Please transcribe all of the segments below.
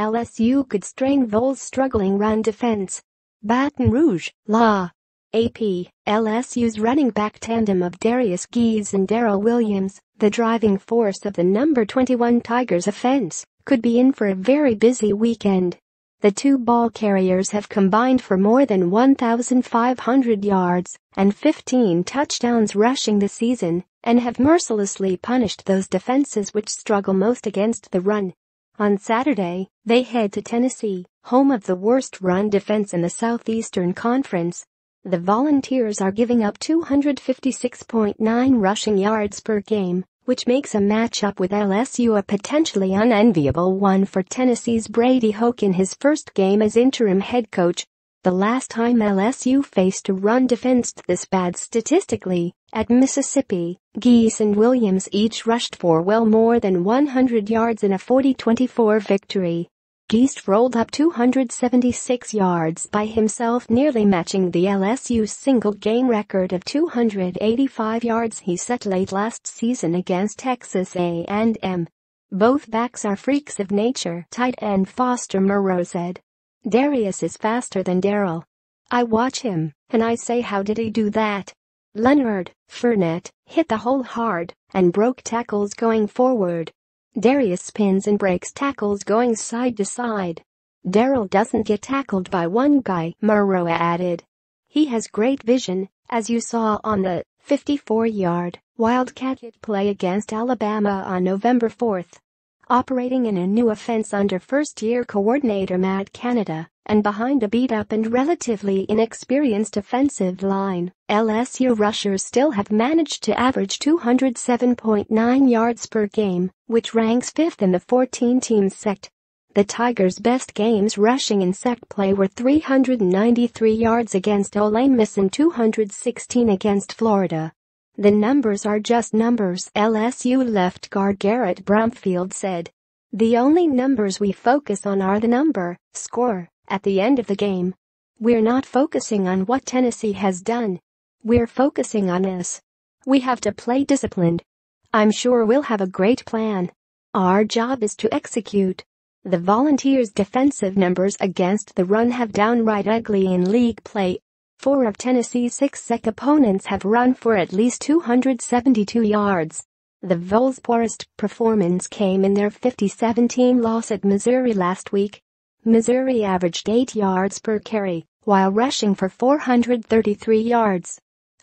LSU could strain Vols' struggling run defense. Baton Rouge, La. AP, LSU's running back tandem of Derrius Guice and Darrel Williams, the driving force of the number 21 Tigers offense, could be in for a very busy weekend. The two ball carriers have combined for more than 1,500 yards and 15 touchdowns rushing this season, and have mercilessly punished those defenses which struggle most against the run. On Saturday, they head to Tennessee, home of the worst run defense in the Southeastern Conference. The Volunteers are giving up 256.9 rushing yards per game, which makes a matchup with LSU a potentially unenviable one for Tennessee's Brady Hoke in his first game as interim head coach. The last time LSU faced a run defense this bad statistically, at Mississippi, Guice and Williams each rushed for well more than 100 yards in a 40-24 victory. Guice rolled up 276 yards by himself, nearly matching the LSU single-game record of 285 yards he set late last season against Texas A&M. Both backs are freaks of nature, tight end Foster Moreau said. Derrius is faster than Darrel. I watch him, and I say, how did he do that? Leonard Fournette hit the hole hard and broke tackles going forward. Derrius spins and breaks tackles going side to side. Darrel doesn't get tackled by one guy, Moreau added. He has great vision, as you saw on the 54-yard Wildcat play against Alabama on November 4th. Operating in a new offense under first-year coordinator Matt Canada, and behind a beat-up and relatively inexperienced offensive line, LSU rushers still have managed to average 207.9 yards per game, which ranks 5th in the 14-team sect. The Tigers' best games rushing in sect play were 393 yards against Ole Miss and 216 against Florida. The numbers are just numbers, LSU left guard Garrett Brumfield said. The only numbers we focus on are the score, at the end of the game. We're not focusing on what Tennessee has done. We're focusing on us. We have to play disciplined. I'm sure we'll have a great plan. Our job is to execute. The Volunteers' defensive numbers against the run have downright ugly in league play. 4 of Tennessee's 6 SEC opponents have run for at least 272 yards. The Vols' poorest performance came in their 50-17 loss at Missouri last week. Missouri averaged 8 yards per carry, while rushing for 433 yards.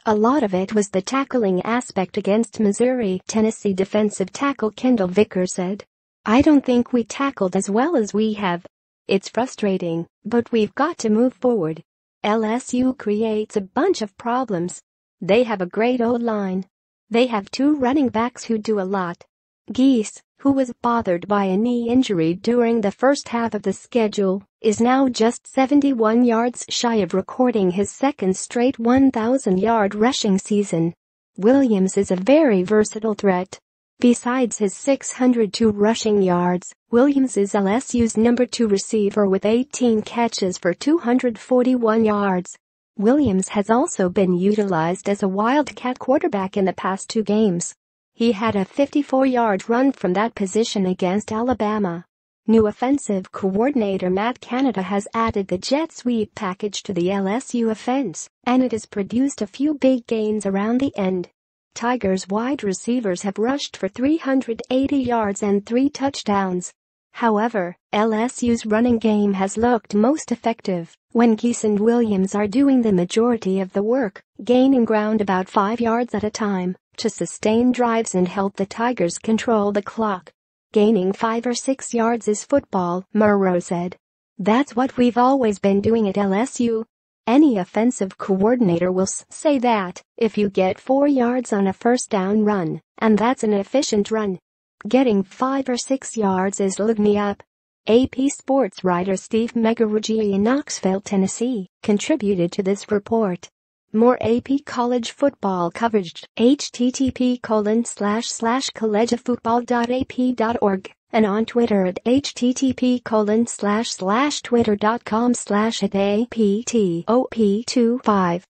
A lot of it was the tackling aspect against Missouri, Tennessee defensive tackle Kendall Vickers said. I don't think we tackled as well as we have. It's frustrating, but we've got to move forward. LSU creates a bunch of problems. They have a great O-line. They have 2 running backs who do a lot. Guice, who was bothered by a knee injury during the first half of the schedule, is now just 71 yards shy of recording his second straight 1,000-yard rushing season. Williams is a very versatile threat. Besides his 602 rushing yards, Williams is LSU's number 2 receiver with 18 catches for 241 yards. Williams has also been utilized as a Wildcat quarterback in the past 2 games. He had a 54-yard run from that position against Alabama. New offensive coordinator Matt Canada has added the jet sweep package to the LSU offense, and it has produced a few big gains around the end. Tigers wide receivers have rushed for 380 yards and 3 touchdowns. However, LSU's running game has looked most effective when Guice and Williams are doing the majority of the work, gaining ground about 5 yards at a time to sustain drives and help the Tigers control the clock. Gaining 5 or 6 yards is football, Moreau said. That's what we've always been doing at LSU. Any offensive coordinator will say that if you get 4 yards on a first down run, and that's an efficient run. Getting 5 or 6 yards is looking up. AP sports writer Steve Megaruggi in Knoxville, Tennessee, contributed to this report. More AP college football coverage, http://collegeoffootball.ap.org, and on Twitter at http://twitter.com/@APTOP25.